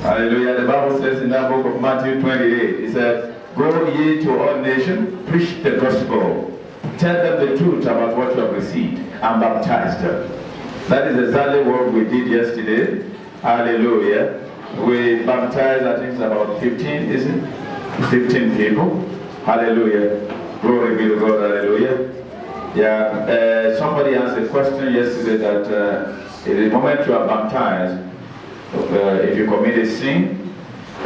Hallelujah. The Bible says in that book of Matthew 28, it says, "Go ye to all nations, preach the gospel. Tell them the truth about what you have received, and baptize them." That is exactly what we did yesterday. Hallelujah. We baptized, I think it's about 15, isn't it? 15 people. Hallelujah. Glory be to God. Hallelujah. Yeah. Somebody asked a question yesterday that in the moment you are baptized, if you commit a sin,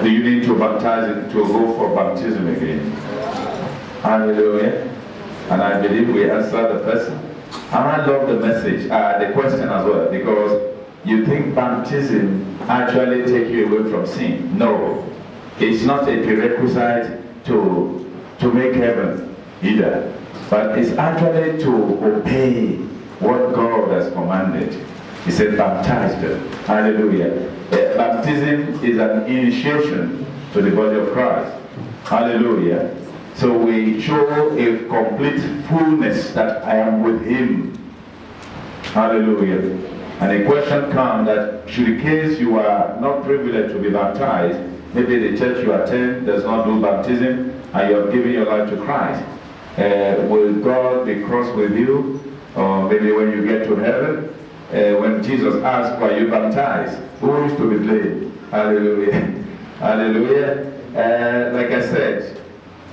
do you need to baptize it to go for baptism again? Hallelujah. And I believe we answered the person. And I love the message, the question as well, because you think baptism actually take you away from sin. No. It's not a prerequisite to make heaven either. But it's actually to obey what God has commanded. He said, baptize them. Hallelujah. Baptism is an initiation to the body of Christ. Hallelujah. So we show a complete fullness that I am with Him. Hallelujah. And a question comes that should in case you are not privileged to be baptized, maybe the church you attend does not do baptism and you have given your life to Christ, will God be cross with you? Or maybe when you get to heaven, when Jesus asked, "Were you baptized?" Who is to be blamed? Hallelujah. Hallelujah. Like I said,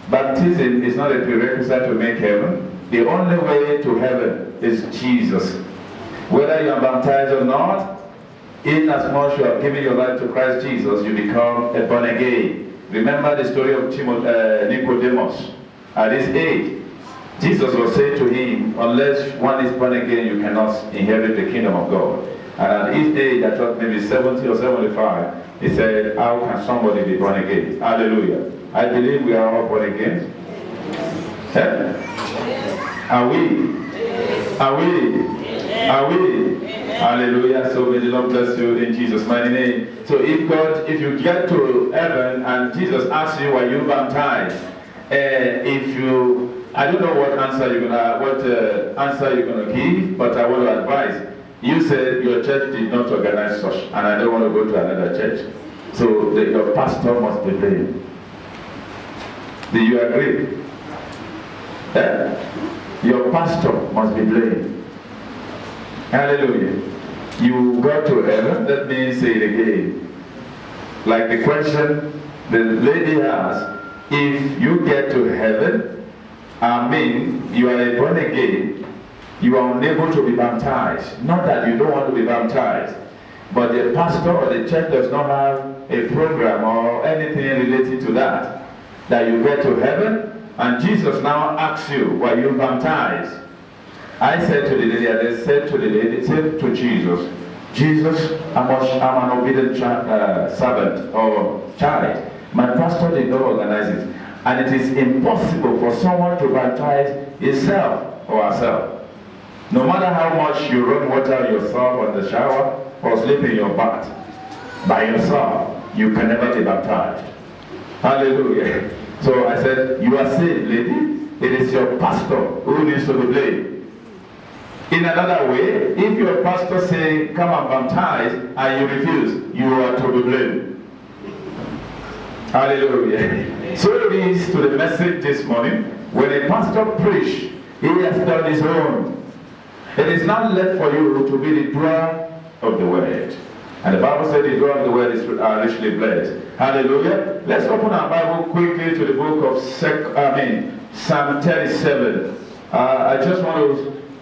baptism is not a prerequisite to make heaven. The only way to heaven is Jesus. Whether you are baptized or not, in as much you have given your life to Christ Jesus, you become a born again. Remember the story of Nicodemus. At his age, Jesus was saying to him, unless one is born again, you cannot inherit the kingdom of God. And at his age, I thought maybe 70 or 75, he said, how can somebody be born again? Hallelujah. I believe we are all born again. Eh? Are we? Are we? Are we? Hallelujah. So may the Lord bless you in Jesus' mighty name. So if you get to heaven and Jesus asks you, were you baptized? I don't know what answer you're gonna give, but I want to advise. You said your church did not organize such, and I don't want to go to another church. So your pastor must be blamed. Do you agree? Your pastor must be blamed. Hallelujah. You go to heaven, let me say it again. Like the question the lady asked, if you get to heaven, you are a born again, you are unable to be baptized. Not that you don't want to be baptized, but the pastor or the church does not have a program or anything related to that. That you get to heaven, and Jesus now asks you, were you baptized? I said to the lady, and they said to the lady, said to Jesus, Jesus, I'm an obedient servant or child. My pastor did not organize it. And it is impossible for someone to baptize himself or herself. No matter how much you run water on yourself on the shower or sleep in your bath, by yourself, you can never be baptized. Hallelujah. So I said, you are saved, lady. It is your pastor who needs to be blamed. In another way, if your pastor say, come and baptize, and you refuse, you are to be blamed. Hallelujah. So it is to the message this morning. When a pastor preach, he has done his own. It is not left for you to be the doer of the word. And the Bible said the doer of the word is richly blessed. Hallelujah. Let's open our Bible quickly to the book of Psalm 37.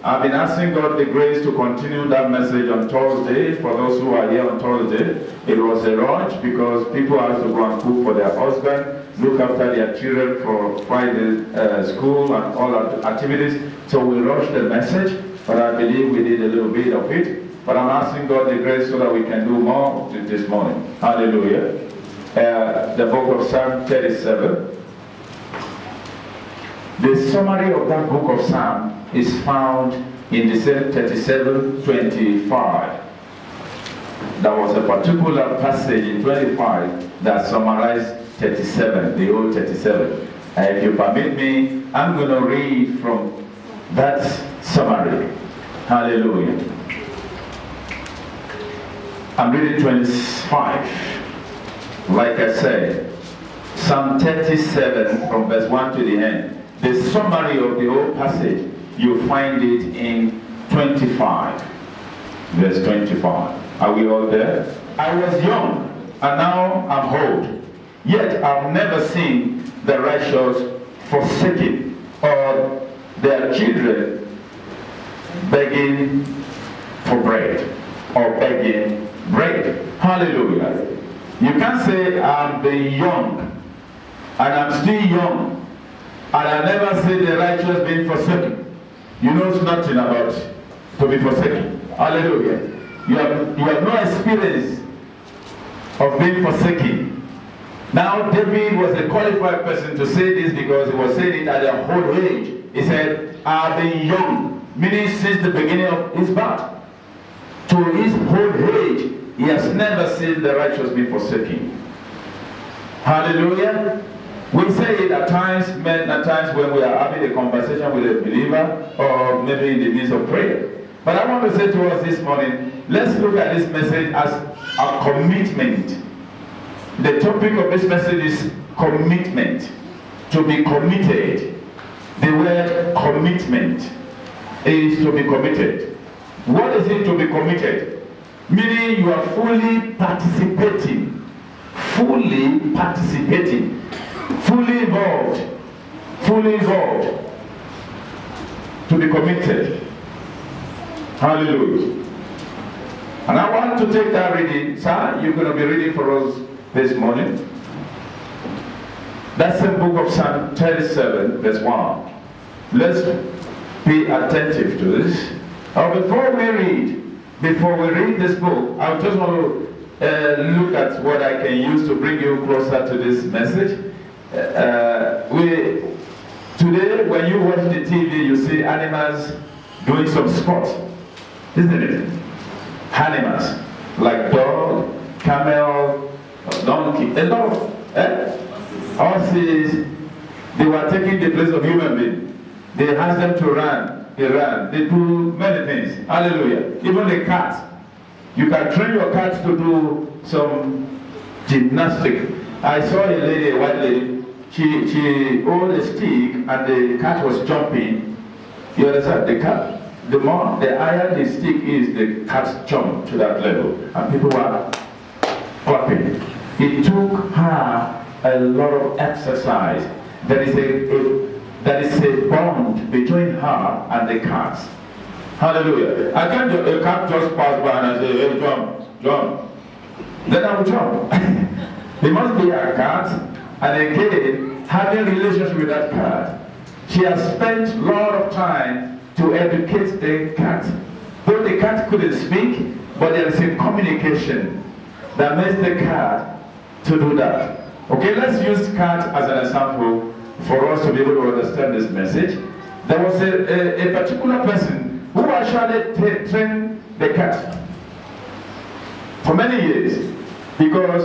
I've been asking God the grace to continue that message on Thursday. For those who are here on Thursday, it was a rush because people have to go and cook for their husband, look after their children for Friday school and all activities. So we rushed the message, but I believe we did a little bit of it. But I'm asking God the grace so that we can do more this morning. Hallelujah. The book of Psalm 37. The summary of that book of Psalm is found in the same 37:25. There was a particular passage in 25 that summarized 37, the whole 37. And if you permit me, I'm going to read from that summary. Hallelujah. I'm reading 25. like I said, Psalm 37 from verse 1 to the end. The summary of the whole passage, you find it in 25. Verse 25. Are we all there? I was young, and now I'm old. Yet I've never seen the righteous forsaken, or their children begging for bread, or begging bread. Hallelujah. You can't say I'm been young, and I'm still young, and I never see the righteous being forsaken. You know nothing about to be forsaken. Hallelujah. You have no experience of being forsaken. Now David was a qualified person to say this because he was saying it at a old age. He said, I've been young, meaning since the beginning of his birth. To his old age, he has never seen the righteous be forsaken. Hallelujah. We say it at times, at times when we are having a conversation with a believer, or maybe in the midst of prayer. But I want to say to us this morning, let's look at this message as a commitment. The topic of this message is commitment. To be committed. The word commitment is to be committed. What is it to be committed? Meaning you are fully participating. Fully participating. Fully involved. Fully involved. To be committed. Hallelujah. And I want to take that reading. Sir, you're going to be reading for us this morning. That's the book of Psalm 37, verse 1. Let's be attentive to this. Before we read this book, I just want to look at what I can use to bring you closer to this message. Today, when you watch the TV, you see animals doing some sports, isn't it? Animals like dog, camel, donkey, a lot of horses. They were taking the place of human beings. They asked them to run. They ran. They do many things. Hallelujah. Even the cats. You can train your cats to do some gymnastics. I saw a lady, a white lady. She held a stick and the cat was jumping. You understand? The cat. The higher the stick is, the cat jump to that level. And people were clapping. It took her a lot of exercise. There is a bond between her and the cat. Hallelujah. I can't a cat just pass by and I say, hey, jump. Then I will jump. There must be a cat. And again, having a relationship with that cat, she has spent a lot of time to educate the cat. Though the cat couldn't speak, but there is a communication that makes the cat to do that. Okay, let's use cat as an example for us to be able to understand this message. There was a particular person who actually trained the cat for many years because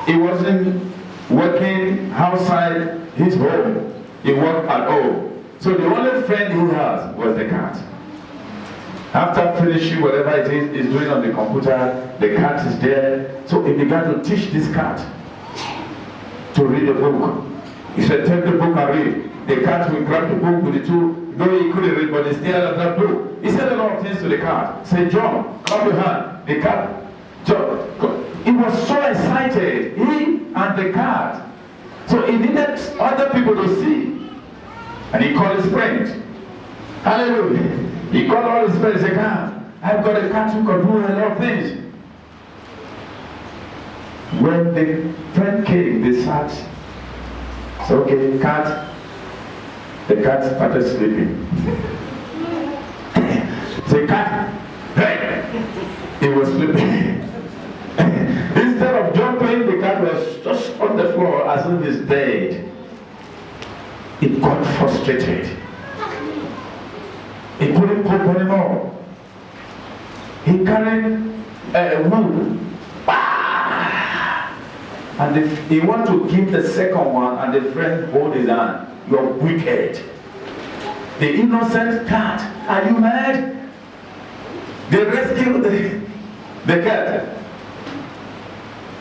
he wasn't working outside his home. He worked at home. So the only friend he has was the cat. After finishing whatever it is he's doing on the computer, the cat is there. So he began to teach this cat to read a book. He said, take the book and read. The cat will grab the book with the two, though he couldn't read, but he still had that book. He said a lot of things to the cat. He said, John, clap your hand. The cat, John. He was so excited, he and the cat. So he needed other people to see. And he called his friends. Hallelujah. He called all his friends and said, I've got a cat who can do a lot of things. When the friend came, they sat. So okay, cat. The cat started sleeping. The cat, hey, he was sleeping. Instead of jumping, the cat was just on the floor as if he's dead. It got frustrated. He couldn't cope anymore. He carried a wood. And he wanted to give the second one, and the friend hold his hand. You're wicked. The innocent cat. Are you mad? They rescued the cat.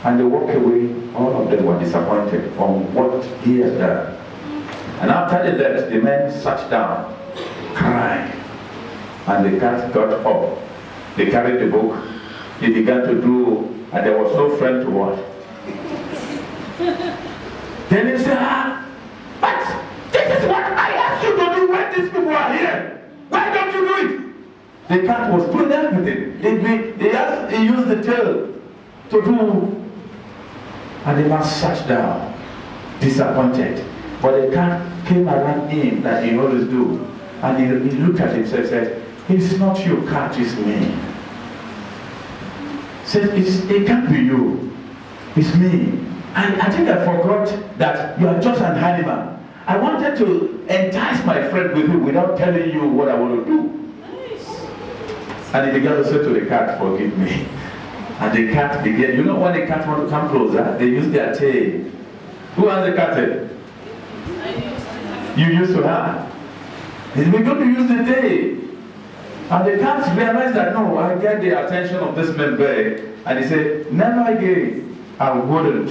And they walked away. All of them were disappointed on what he had done. And after they left, the men sat down, crying. And the cat got up. They carried the book. They began to do, and there was no friend to watch. Then he said, but this is what I asked you to do when these people are here. Why don't you do it? The cat was doing everything. He used the tail to do. And the man sat down, disappointed. But the cat came around him like he always do. And he looked at himself and said, it's not you, cat, it's me. Said, it can't be you. It's me. And I think I forgot that you are just an animal. I wanted to entice my friend with you without telling you what I want to do. Nice. And he began to say to the cat, forgive me. And the cat began, you know when the cat want to come closer, they use their tail. Who has the cat tail? You used to have. We're going to use the tail. And the cat realized that, no, I get the attention of this man back. And he said, never again. I wouldn't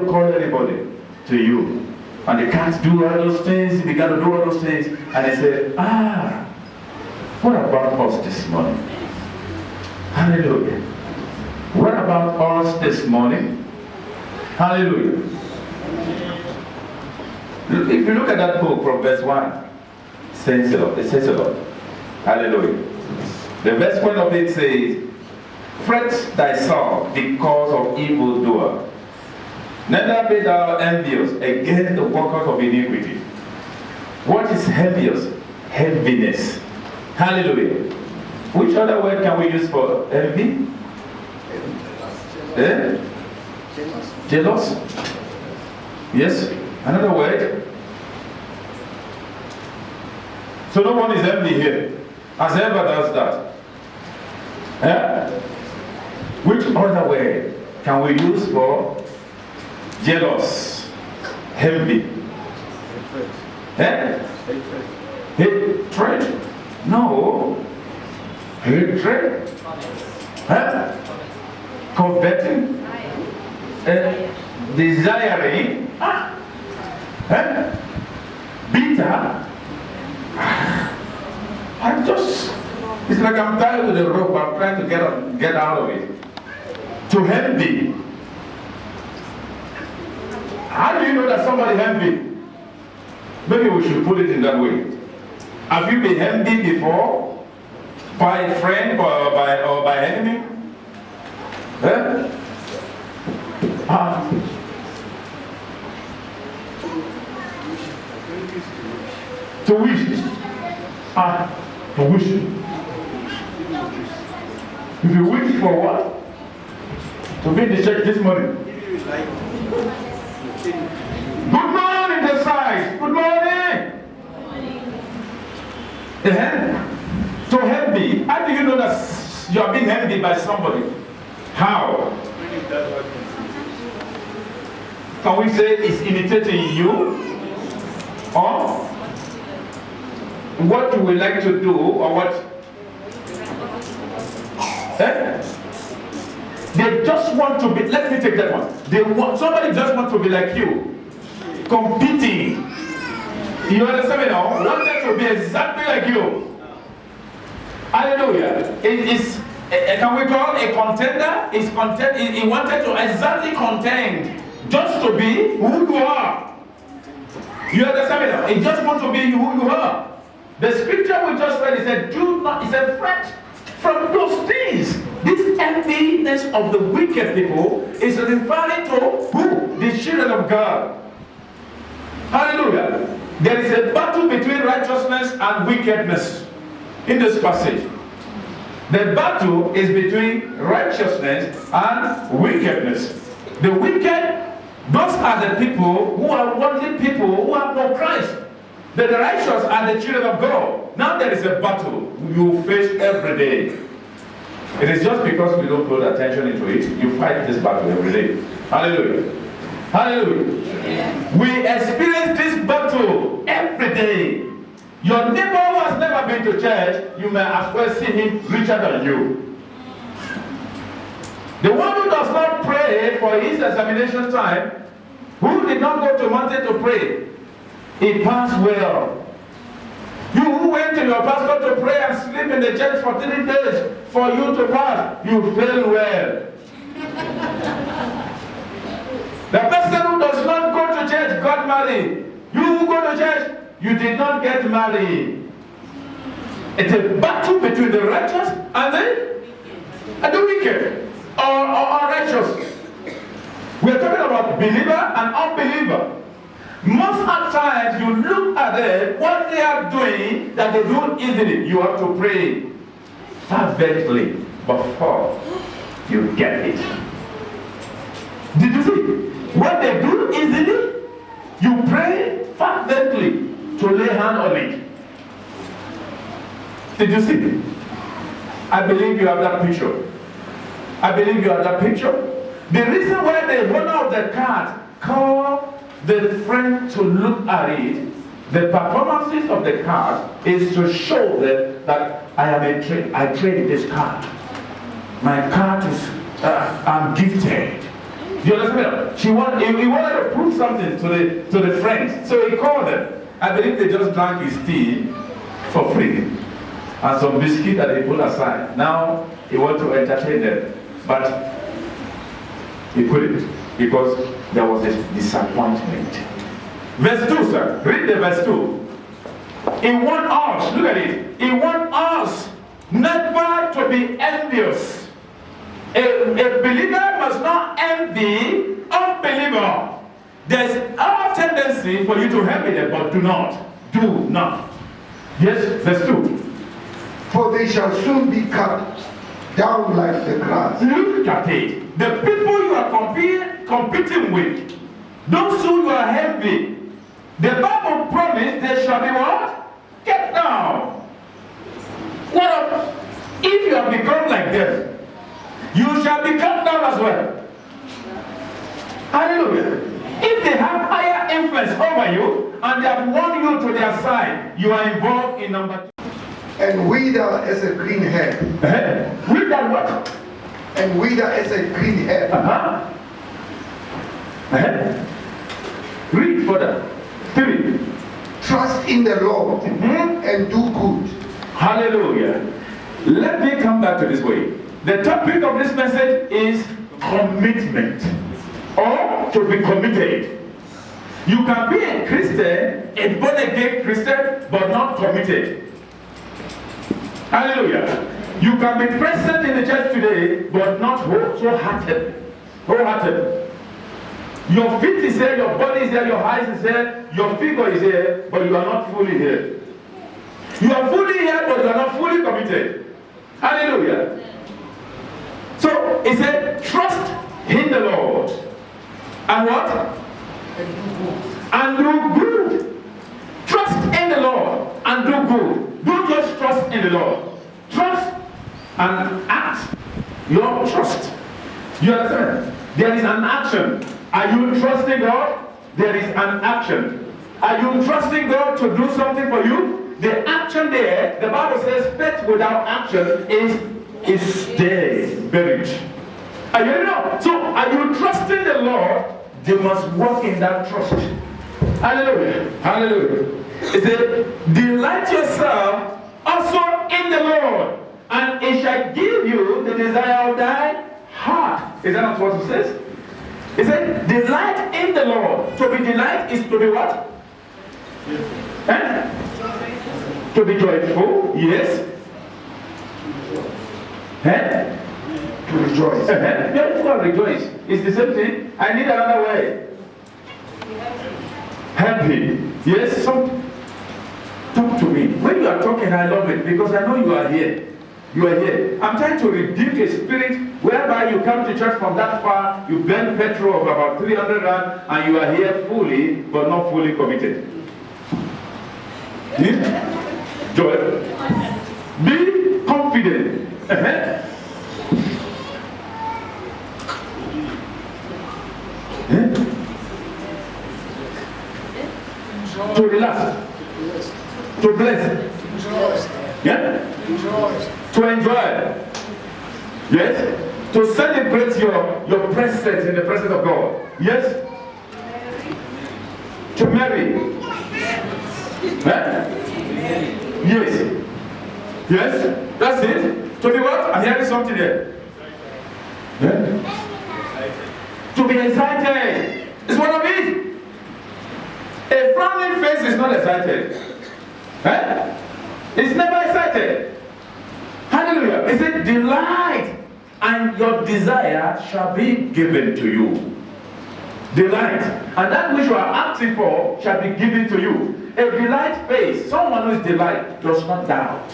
call anybody to you. And the cat do all those things, he began to do all those things. And he said, what about us this morning? Hallelujah. What about us this morning? Hallelujah. If you look at that book from verse 1, it says a lot. Hallelujah. The verse 1 of it says, fret thyself because of evildoer. Neither be thou envious against the workers of iniquity. What is envious? Heaviness. Hallelujah. Which other word can we use for envy? Jealous? Yes. Another word? So no one is envy here. As ever does that. Which other word can we use for jealous? Envy? Hatred? No. Hatred? Coveting? Desiring? Bitter? It's like I'm tied with a rope, I'm trying to get out of it. To envy. How do you know that somebody envy? Maybe we should put it in that way. Have you been envied before? By a friend or by enemy? To wish. To wish. If you wish for what? To be in the church this morning. Good morning, the size. Good morning. To envy. How do you know that you are being envied by somebody? How? Can we say it's imitating you? Or what you would like to do, or what? They just want to be, let me take that one. Somebody just want to be like you. Competing. You understand me now? Wanted to be exactly like you. Hallelujah. Can we call a contender? He wanted to exactly contend just to be who you are. You understand me now? He just wants to be who you are. The scripture we just read, he said, fret from those things. This emptiness of the wicked people is referring to who? The children of God. Hallelujah. There is a battle between righteousness and wickedness in this passage. The battle is between righteousness and wickedness. The wicked, those are the people who are worldly people who have no Christ. The righteous are the children of God. Now there is a battle you face every day. It is just because we don't put attention into it, you fight this battle every day. Hallelujah. Hallelujah. Yeah. We experience this battle every day. Your neighbor who has never been to church, you may as well see him richer than you. The one who does not pray for his examination time, who did not go to mountain to pray, he passed well. You who went to your pastor to pray and sleep in the church for 3 days for you to pass, you fail well. The person who does not go to church got married. You who go to church, you did not get married. It's a battle between the righteous and the wicked, or righteous. We're talking about believer and unbeliever. Most of the times you look at them, what they are doing that they do easily. You have to pray fervently before you get it. Did you see? What they do easily, you pray fervently to lay hand on it. Did you see? I believe you have that picture. I believe you have that picture. The reason why the owner of the card called the friend to look at it, the performances of the card is to show them that I trade this card. My card is, I'm gifted. Do you understand? He wanted to prove something to the friends, so he called them. I believe they just drank his tea for free and some biscuit that they put aside. Now he wants to entertain them, but he couldn't because there was a disappointment. Verse 2, sir. Read the verse 2. He wants us, look at it. He wants us never to be envious. A believer must not envy unbeliever. There's a tendency for you to envy them, but do not. Do not. Yes, verse 2. For they shall soon be cut down like the grass. Look at it. The people you are competing with, those who you are envy, the Bible promised they shall be what? Kept down. What if you have become like them? You shall be cut down as well. Hallelujah. If they have higher influence over you and they have won you to their side, you are involved in number 2. And wither as a green herb. Wither what? And wither as a green herb. Read further. 3. Trust in the Lord and do good. Hallelujah. Let me come back to this way. The topic of this message is commitment, or to be committed. You can be a Christian, a born-again Christian, but not committed. Hallelujah. You can be present in the church today, but not wholehearted. Your feet is here, your body is here, your eyes is here, your figure is here, but you are not fully here. You are fully here, but you are not fully committed. Hallelujah. So, he said, trust in the Lord. And what? And do good. Trust in the Lord and do good. Don't just trust in the Lord. Trust and act your trust. You understand? There is an action. Are you trusting God? There is an action. Are you trusting God to do something for you? The action there, the Bible says, faith without action is dead, buried. Are you ready now? So, are you trusting the Lord? You must walk in that trust. Hallelujah. Hallelujah. It said, delight yourself also in the Lord, and it shall give you the desire of thy heart. Is that not what it says? It said, delight in the Lord. To be delight is to be what? To be joyful, yes. To rejoice. Yeah, rejoice. It's the same thing. I need another way. Happy. Yes, talk to me. When you are talking, I love it because I know you are here. You are here. I'm trying to rebuke a spirit whereby you come to church from that far, you burn petrol of about 300 rand, and you are here fully, but not fully committed. Joy. Be confident. To relax. To bless. Yeah? To enjoy. Yes? to celebrate your presence in the presence of God. Yes? To marry. Huh? Yes. Yes? That's it? To be what? I'm hearing something here. Yeah? To be excited. It's one of it. A frowning face is not excited. Huh? It's never excited. Hallelujah. It said, delight, and your desire shall be given to you. Delight. And that which you are asking for shall be given to you. A delight face, someone who is delight, does not doubt.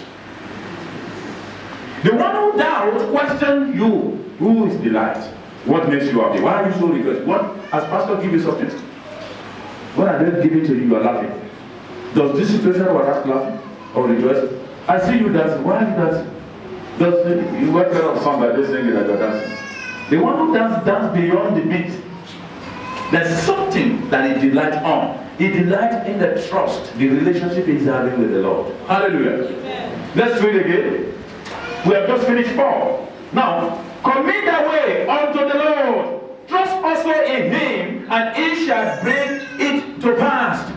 The one who doubts question you. Who is delight? What makes you happy? Why are you so rejoiced? What has pastor give you something? When I don't give it to you, you are laughing. Does this situation warrant laughing or rejoicing? I see you dancing. Why are you dancing? You what kind of song are they singing that you're dancing? The one who dance beyond the beat. There's something that he delights on. He delights in the trust, the relationship he's having with the Lord. Hallelujah. Amen. Let's read again. We have just finished 4. Now, commit thy way unto the Lord. Trust also in him, and he shall bring it to pass.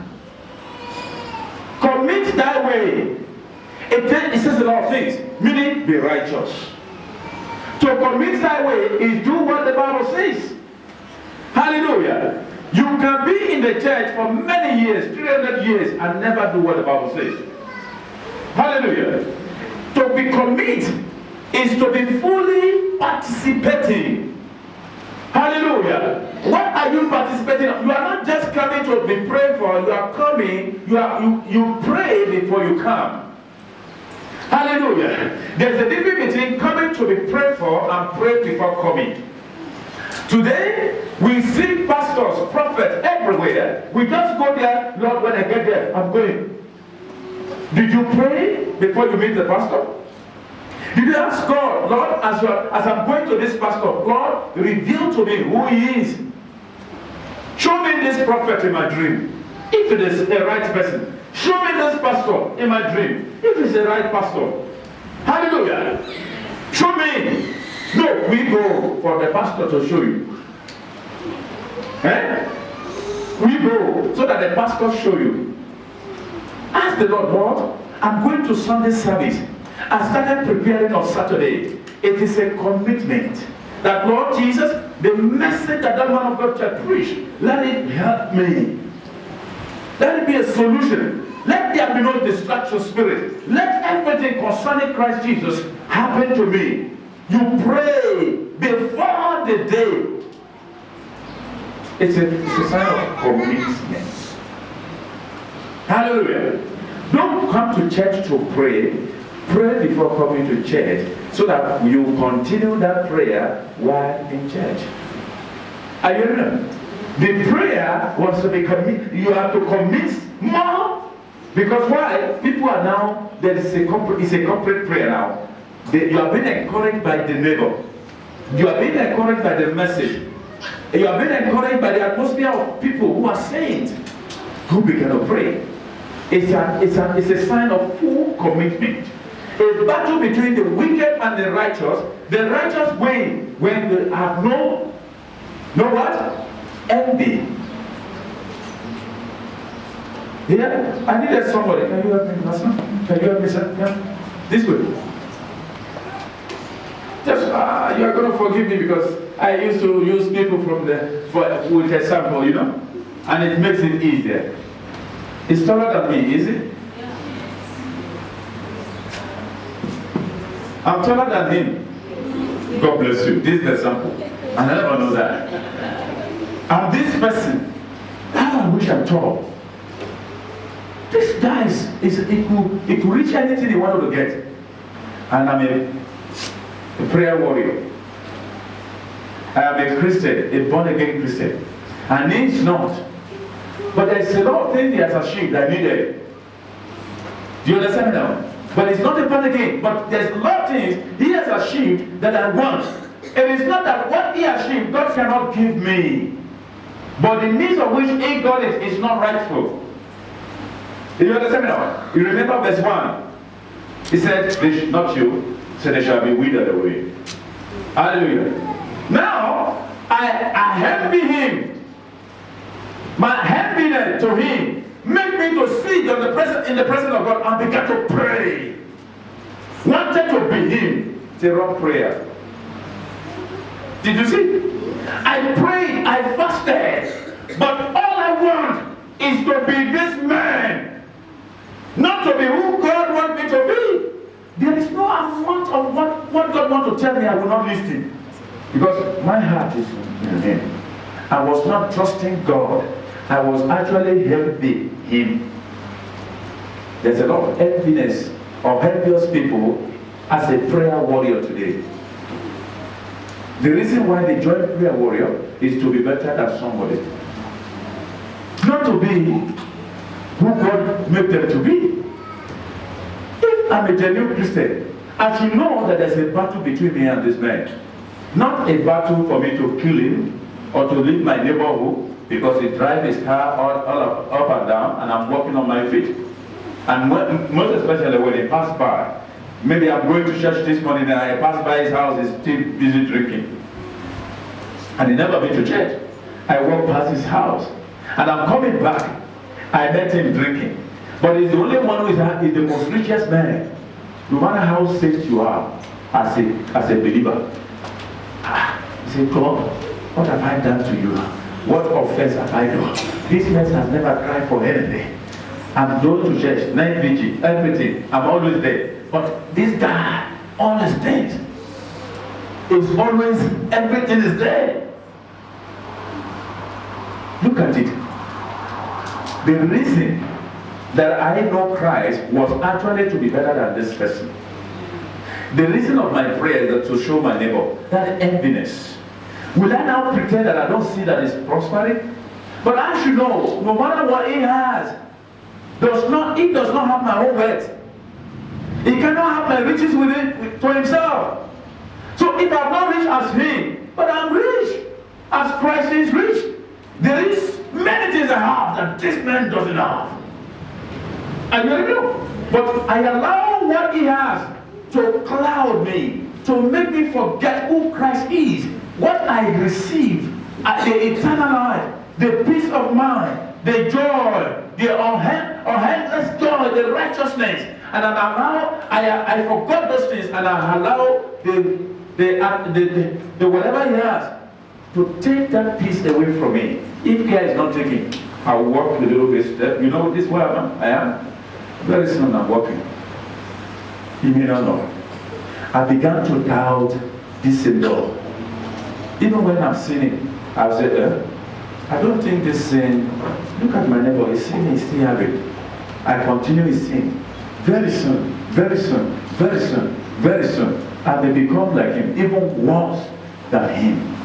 Commit thy way. It says a lot of things, meaning be righteous. To commit thy way is do what the Bible says. Hallelujah. You can be in the church for many years, 300 years, and never do what the Bible says. Hallelujah. To be commit is to be fully participating. Hallelujah. What are you participating in? You are not just coming to be prayed for, you are coming, you pray before you come. Hallelujah. There's a difference between coming to be prayed for and pray before coming. Today, we see pastors, prophets everywhere. We just go there, Lord, when I get there, I'm going. Did you pray before you meet the pastor? Did you ask God, Lord, as I'm going to this pastor, Lord, reveal to me who he is. Show me this prophet in my dream. If it is the right person. Show me this pastor in my dream. If it's the right pastor. Hallelujah. Show me. No, we go for the pastor to show you. We go so that the pastor show you. Ask the Lord, Lord, I'm going to Sunday service. I started preparing on Saturday. It is a commitment that, Lord Jesus, the message that man of God shall preach, let it help me. Let it be a solution. Let there be no distraction spirit. Let everything concerning Christ Jesus happen to me. You pray before the day. It's a sign of commitment. Hallelujah. Don't come to church to pray. Pray before coming to church so that you continue that prayer while in church. Are you hearing? The prayer was to be committed. You have to commit more. Because why? People are now, it's a corporate prayer now. You are being encouraged by the neighbor. You are being encouraged by the message. You are being encouraged by the atmosphere of people who are saints who begin to pray. It's a sign of full commitment. A battle between the wicked and the righteous. The righteous win when they have no what? Envy. Yeah, I needed somebody. Can you help me, Master? Can you help me, sir? Yeah. This way. Just you are going to forgive me because I used to use people with a sample, you know, and it makes it easier. It's taller than me, is it? I'm taller than him. God bless you. This is the sample. And I never know that. And this person, I wish I'm tall. This guy he could reach anything he wanted to get. And I'm a prayer warrior. I am a Christian, a born again Christian. And he's not. But there's a lot of things he has achieved that I needed. Do you understand me now? But it's not a born again. But there's a lot of things he has achieved that I want. It is not that what he achieved God cannot give me. But the means of which he got it is not rightful. Do you understand me now? You remember verse 1. He said, not you, so they shall be withered away. Hallelujah. Now, I envy him. My enviness to him make me to sit in the presence of God and begin to pray. Wanted to be him. It's a wrong prayer. Did you see? I prayed, I fasted, but all I want is to be this man, not to be who God wants me to be. There is no amount of what God wants to tell me I will not listen, because my heart is in him. I was not trusting God. I was actually helping him. There's a lot of enviness or envious people as a prayer warrior today. The reason why they join prayer warrior is to be better than somebody. Not to be who God made them to be. If I'm a genuine Christian, I should know that there's a battle between me and this man. Not a battle for me to kill him or to leave my neighborhood because he drives his car all up and down and I'm walking on my feet. And most especially when he passed by, maybe I'm going to church this morning and I pass by his house, he's still busy drinking. And he never been to church. I walk past his house and I'm coming back. I met him drinking. But he's the only one who is the most richest man. No matter how safe you are as a believer. He said, God, what have I done to you? What offense have I done? This man has never cried for anything. I'm going to church, night vigil, everything. I'm always there. But this guy always stays. It's always, everything is there. Look at it. The reason that I know Christ was actually to be better than this person. The reason of my prayer is to show my neighbor that enviness. Will I now pretend that I don't see that he's prospering? But I should know, no matter what he has, he does not have my own wealth. He cannot have my riches to himself. So if I'm not rich as him, but I'm rich, as Christ is rich, there is many things I have that this man doesn't have. I really know. But I allow what he has to cloud me, to make me forget who Christ is, what I receive, the eternal life, the peace of mind, the joy, the endless joy, the righteousness. And I forgot those things and I allow the whatever he has to take that peace away from me. If care is not taken, I'll walk a little bit step. You know this where I am? Very soon I'm walking. You may not know. I began to doubt this same door. Even when I'm sinning, I'll say, I don't think this sin, look at my neighbor, he's sinning, he's still having. I continue his sin. Very soon, very soon, very soon, very soon, I may become like him, even worse than him.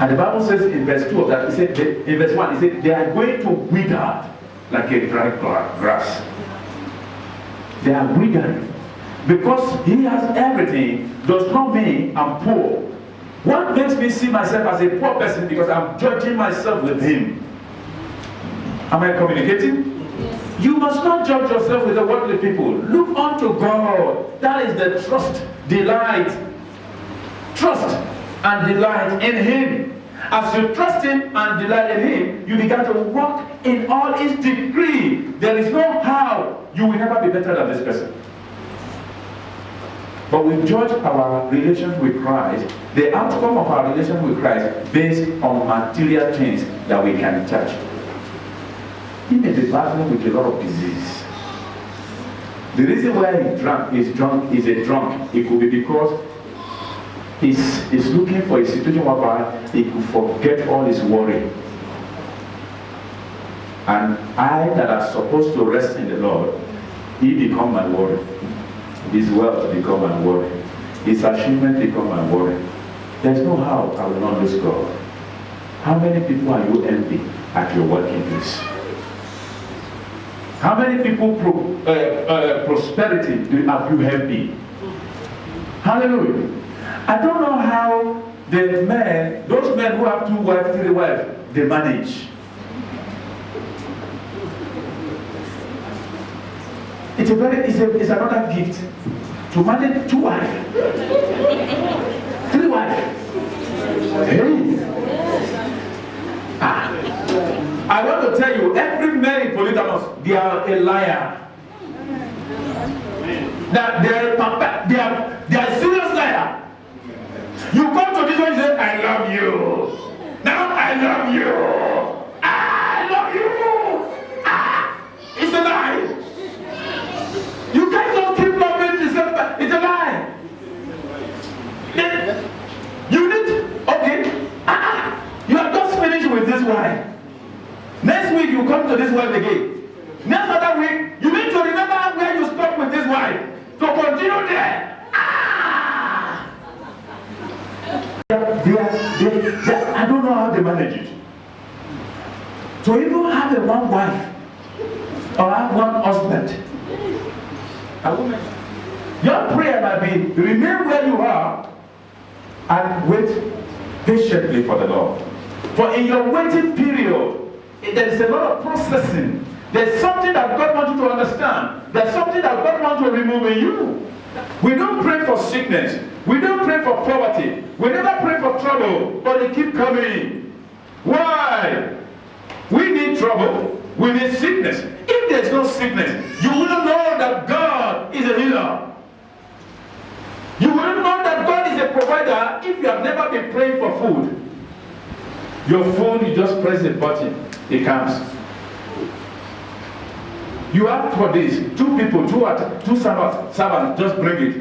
And the Bible says in verse 2 of that, in verse 1, it said, they are going to wither like a dry grass. They are withering. Because he has everything, does not mean I'm poor. What makes me see myself as a poor person? Because I'm judging myself with him. Am I communicating? Yes. You must not judge yourself with the worldly people. Look unto God. That is the trust, delight. Trust and delight in him. As you trust him and delight in him, you begin to walk in all his decree. There is no how you will never be better than this person. But we judge our relation with Christ, the outcome of our relation with Christ, based on material things that we can touch. He may be battling with a lot of disease. The reason why he's a drunk, it could be because he's looking for a situation whereby he could forget all his worry. And I that are supposed to rest in the Lord, he become my worry. His wealth become my worry. His achievement become my worry. There's no how I will not lose God. How many people are you envy at your working place? How many people prosperity have you envy? Hallelujah. I don't know how those men who have 2 wives, 3 wives, they manage. It's another gift. to manage 2 wives, 3 wives. Hey. I want to tell you, every man in polygamous, they are a liar. That they are a serious liar. You come to this one and say, I love you. Now I love you. I love you. It's a lie. You can't just keep loving yourself. It's a lie. You need, okay. You are just finished with this wife. Next week you come to this wife again. Next other week, you need to remember where you stopped with this wife. To continue there. I don't know how they manage it. To even have a one wife or have one husband. A woman. Your prayer might be, remain where you are and wait patiently for the Lord. For in your waiting period, there is a lot of processing. There's something that God wants you to understand. There's something that God wants to remove in you. We don't pray for sickness. We don't pray for poverty. We never pray for trouble, but they keep coming. Why? We need trouble. We need sickness. If there's no sickness, you wouldn't know that God is a healer. You wouldn't know that God is a provider if you have never been praying for food. Your phone, you just press the button, it comes. You ask for this, 2 people, 2 servants, just bring it.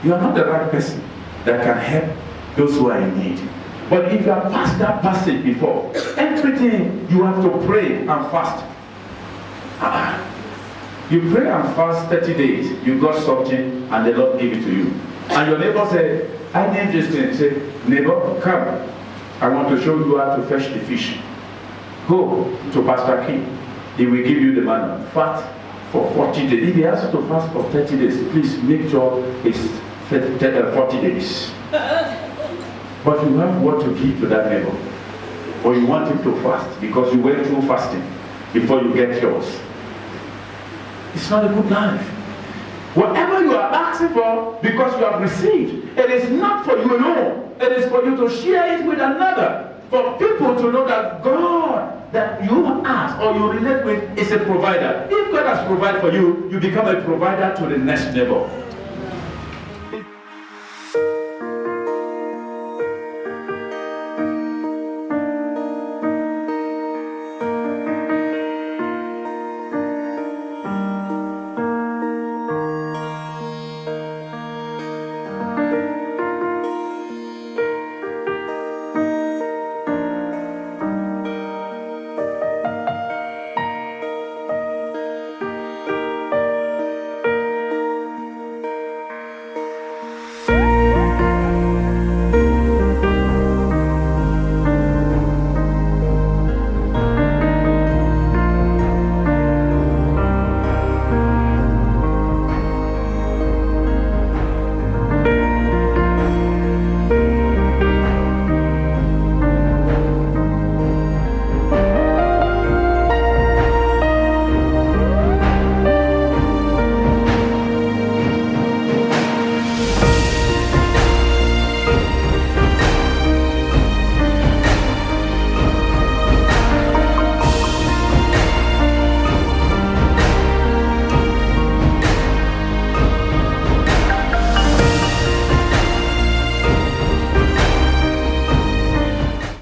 You are not the right person that can help those who are in need. But if you have passed that passage before, everything you have to pray and fast. You pray and fast 30 days, you got something, and the Lord give it to you. And your neighbor said, I need this thing. Say, neighbor, come. I want to show you how to fetch the fish. Go to Pastor King. He will give you the money. Fast for 40 days. If he asks you to fast for 30 days, please make sure it's 40 days. But you have what to give to that neighbor. Or you want him to fast because you went through fasting before you get yours. It's not a good life. Whatever you are asking for, because you have received, it is not for you alone. It is for you to share it with another. For people to know that God that you ask or you relate with is a provider. If God has provided for you, you become a provider to the next neighbor.